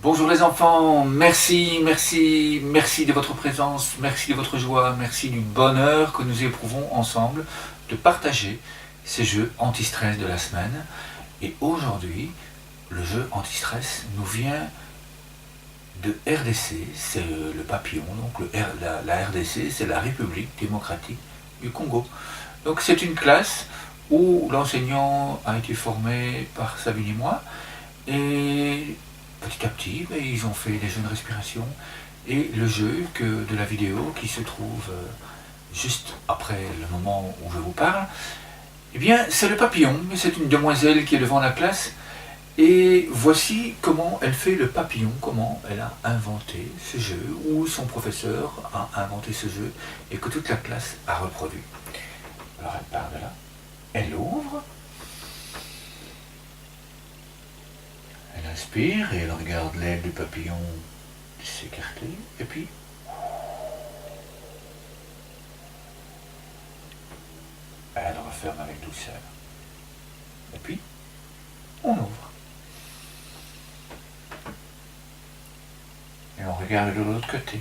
Bonjour les enfants, merci de votre présence, merci de votre joie, merci du bonheur que nous éprouvons ensemble de partager ces jeux anti-stress de la semaine. Et aujourd'hui, le jeu anti-stress nous vient de RDC, c'est le papillon, donc la RDC, c'est la République démocratique du Congo. Donc c'est une classe où l'enseignant a été formé par Sabine et moi, et petit à petit, ils ont fait des jeux de respiration et le jeu de la vidéo qui se trouve juste après le moment où je vous parle, eh bien c'est le papillon, c'est une demoiselle qui est devant la classe et voici comment elle fait le papillon, comment elle a inventé ce jeu, ou son professeur a inventé ce jeu et que toute la classe a reproduit. Alors elle part de là, elle ouvre, elle inspire et elle regarde l'aile du papillon s'écarter, et puis elle referme avec douceur. Et puis, on ouvre. Et on regarde de l'autre côté.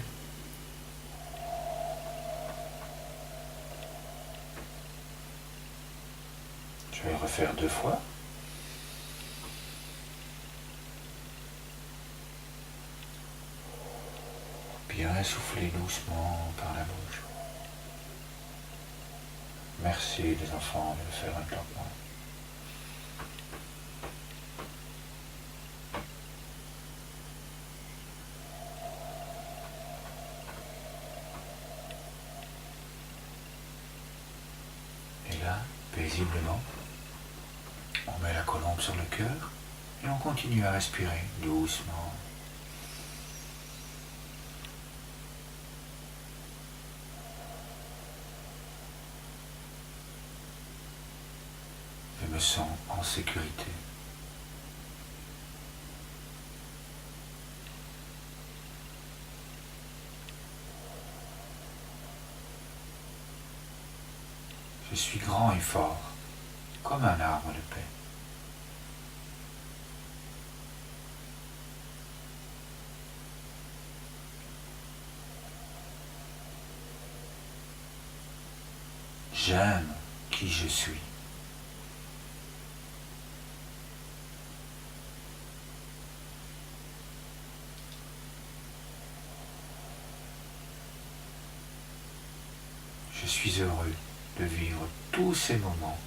Je vais le refaire 2 fois. Bien souffler doucement par la bouche. Merci les enfants de le faire un temps que moi. Et là, paisiblement, on met la colombe sur le cœur et on continue à respirer doucement. Je me sens en sécurité. Je suis grand et fort, comme un arbre de paix. J'aime qui je suis. Je suis heureux de vivre tous ces moments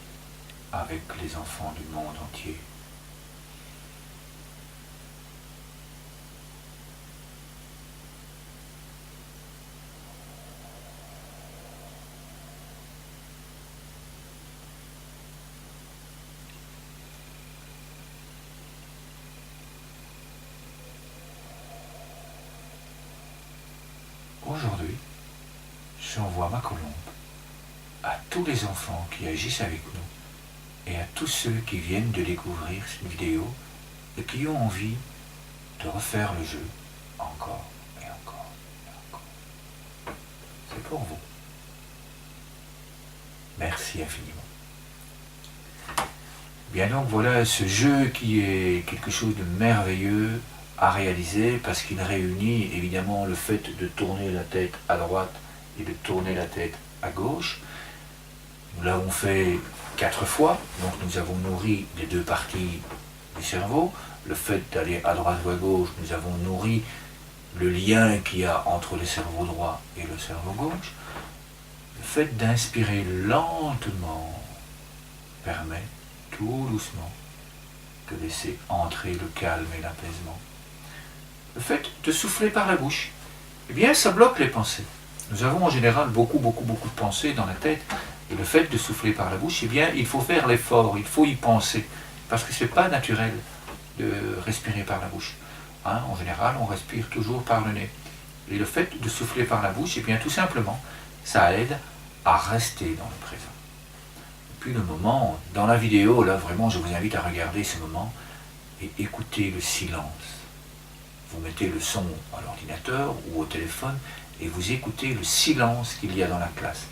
avec les enfants du monde entier. Aujourd'hui, j'envoie ma colombe à tous les enfants qui agissent avec nous et à tous ceux qui viennent de découvrir cette vidéo et qui ont envie de refaire le jeu encore et encore et encore. C'est pour vous. Merci infiniment. Bien donc voilà ce jeu qui est quelque chose de merveilleux à réaliser parce qu'il réunit évidemment le fait de tourner la tête à droite et de tourner la tête à gauche. Nous l'avons fait 4 fois, donc nous avons nourri les 2 parties du cerveau. Le fait d'aller à droite ou à gauche, nous avons nourri le lien qu'il y a entre le cerveau droit et le cerveau gauche. Le fait d'inspirer lentement permet tout doucement de laisser entrer le calme et l'apaisement. Le fait de souffler par la bouche, eh bien ça bloque les pensées. Nous avons en général beaucoup de pensées dans la tête, et le fait de souffler par la bouche, eh bien il faut faire l'effort, il faut y penser, parce que ce n'est pas naturel de respirer par la bouche. En général, on respire toujours par le nez. Et le fait de souffler par la bouche, eh bien tout simplement, ça aide à rester dans le présent. Et puis le moment, dans la vidéo, là vraiment je vous invite à regarder ce moment et écouter le silence. Vous mettez le son à l'ordinateur ou au téléphone et vous écoutez le silence qu'il y a dans la classe.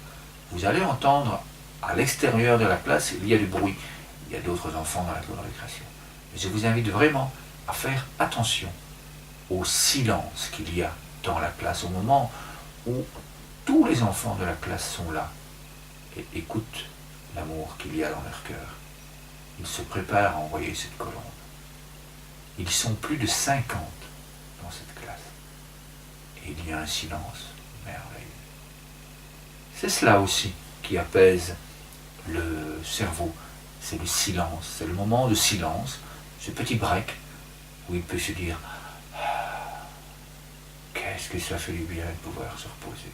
Vous allez entendre à l'extérieur de la classe, il y a du bruit. Il y a d'autres enfants dans la cour de récréation. Mais je vous invite vraiment à faire attention au silence qu'il y a dans la classe, au moment où tous les enfants de la classe sont là et écoutent l'amour qu'il y a dans leur cœur. Ils se préparent à envoyer cette colombe. Ils sont plus de 50 dans cette classe. Et il y a un silence merveilleux. C'est cela aussi qui apaise le cerveau. C'est le silence, c'est le moment de silence, ce petit break où il peut se dire qu'est-ce que ça fait du bien de pouvoir se reposer.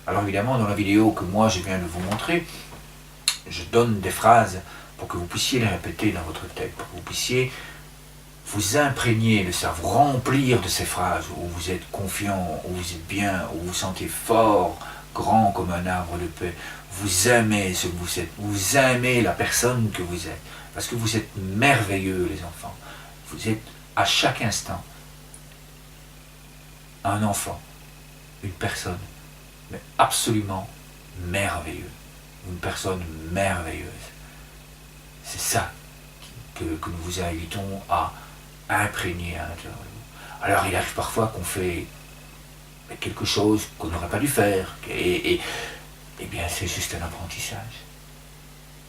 Alors évidemment, dans la vidéo que moi je viens de vous montrer, je donne des phrases pour que vous puissiez les répéter dans votre tête, pour que vous puissiez vous imprégner de ça, vous remplir de ces phrases où vous êtes confiant, où vous êtes bien, où vous vous sentez fort, grand comme un arbre de paix. Vous aimez ce que vous êtes, vous aimez la personne que vous êtes, parce que vous êtes merveilleux les enfants. Vous êtes à chaque instant un enfant, une personne, mais absolument merveilleux, une personne merveilleuse. C'est ça que nous vous invitons à imprégner à l'intérieur de vous. Alors il arrive parfois qu'on fait quelque chose qu'on n'aurait pas dû faire, et bien c'est juste un apprentissage.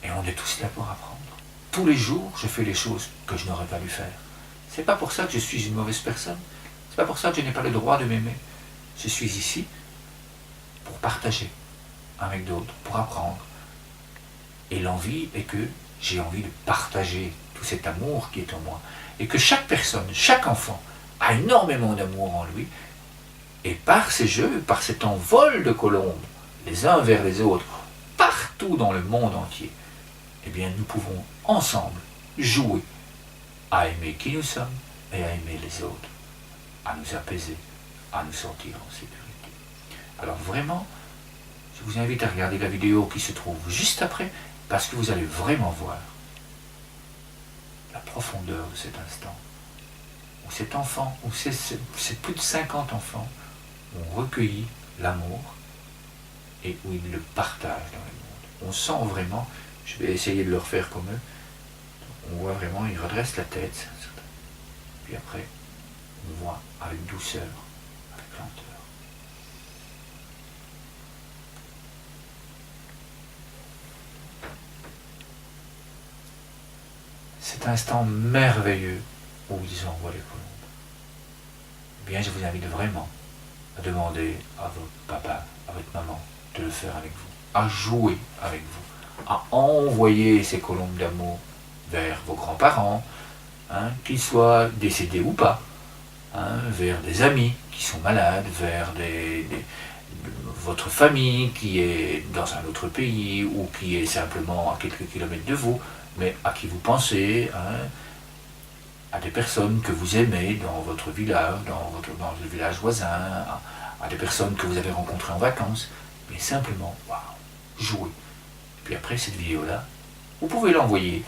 Et on est tous là pour apprendre. Tous les jours, je fais les choses que je n'aurais pas dû faire. C'est pas pour ça que je suis une mauvaise personne. C'est pas pour ça que je n'ai pas le droit de m'aimer. Je suis ici pour partager avec d'autres, pour apprendre. Et l'envie est que j'ai envie de partager tout cet amour qui est en moi. Et que chaque personne, chaque enfant, a énormément d'amour en lui. Et par ces jeux, par cet envol de colombes, les uns vers les autres, partout dans le monde entier, eh bien nous pouvons ensemble jouer à aimer qui nous sommes et à aimer les autres, à nous apaiser, à nous sentir en sécurité. Alors vraiment, je vous invite à regarder la vidéo qui se trouve juste après, parce que vous allez vraiment voir la profondeur de cet instant, où cet enfant, où c'est plus de 50 enfants, ont recueilli l'amour et où ils le partagent dans le monde. On sent vraiment, je vais essayer de le refaire comme eux, on voit vraiment, ils redressent la tête, puis après, on voit avec douceur, avec lenteur. Cet instant merveilleux où ils envoient les colombes. Eh bien, je vous invite vraiment à demander à votre papa, à votre maman, de le faire avec vous, à jouer avec vous, à envoyer ces colombes d'amour vers vos grands-parents, hein, qu'ils soient décédés ou pas, hein, vers des amis qui sont malades, vers votre famille qui est dans un autre pays ou qui est simplement à quelques kilomètres de vous, mais à qui vous pensez, hein, à des personnes que vous aimez dans votre village, dans le village voisin, à des personnes que vous avez rencontrées en vacances, mais simplement, waouh, jouer. Puis après cette vidéo-là, vous pouvez l'envoyer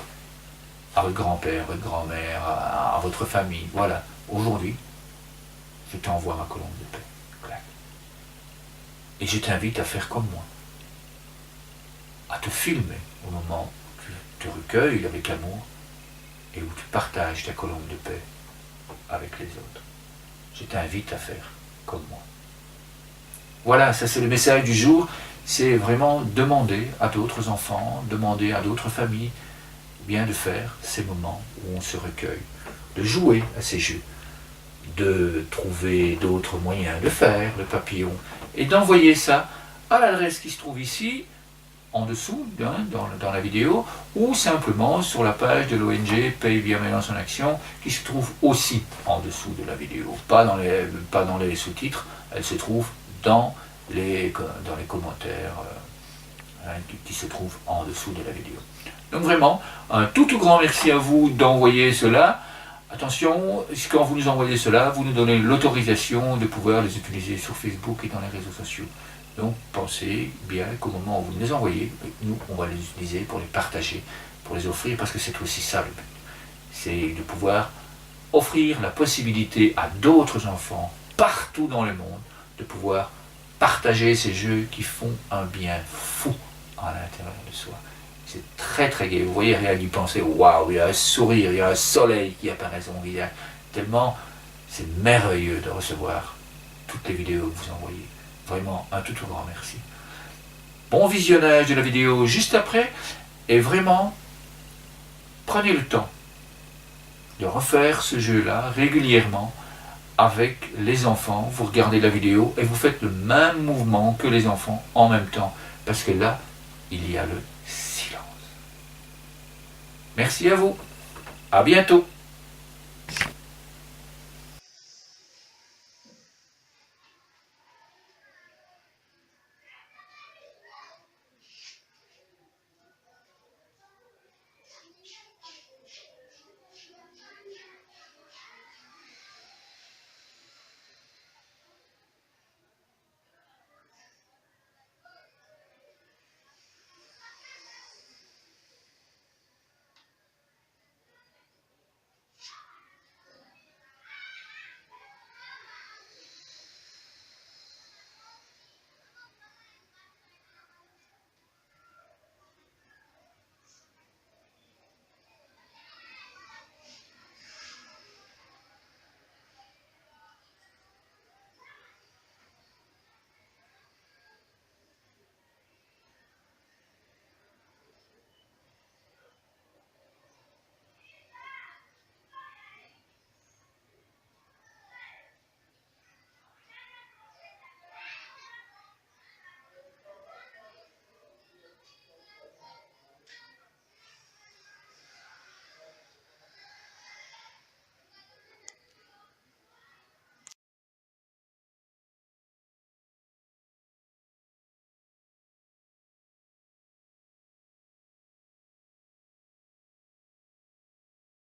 à votre grand-père, votre grand-mère, à votre famille. Voilà, aujourd'hui, je t'envoie ma colombe de paix. Clac. Et je t'invite à faire comme moi, à te filmer au moment où tu te recueilles avec amour et où tu partages ta colombe de paix avec les autres. Je t'invite à faire comme moi. Voilà, ça c'est le message du jour, c'est vraiment demander à d'autres enfants, demander à d'autres familles, bien de faire ces moments où on se recueille, de jouer à ces jeux, de trouver d'autres moyens de faire le papillon, et d'envoyer ça à l'adresse qui se trouve ici, en dessous, hein, dans la vidéo, ou simplement sur la page de l'ONG Pays Bienveillance en Action, qui se trouve aussi en dessous de la vidéo, pas dans les sous-titres, elle se trouve dans les commentaires hein, qui se trouvent en dessous de la vidéo. Donc vraiment, un tout grand merci à vous d'envoyer cela. Attention, quand vous nous envoyez cela, vous nous donnez l'autorisation de pouvoir les utiliser sur Facebook et dans les réseaux sociaux. Donc pensez bien qu'au moment où vous les envoyez, nous, on va les utiliser pour les partager, pour les offrir, parce que c'est aussi ça le but. C'est de pouvoir offrir la possibilité à d'autres enfants, partout dans le monde, de pouvoir partager ces jeux qui font un bien fou à l'intérieur de soi. C'est très gai. Vous voyez, rien d'y penser, waouh, il y a un sourire, il y a un soleil qui apparaît sur mon visage. Tellement C'est merveilleux de recevoir toutes les vidéos que vous envoyez. Vraiment un tout grand merci. Bon visionnage de la vidéo juste après. Et vraiment, prenez le temps de refaire ce jeu-là régulièrement avec les enfants. Vous regardez la vidéo et vous faites le même mouvement que les enfants en même temps. Parce que là, il y a le silence. Merci à vous. À bientôt.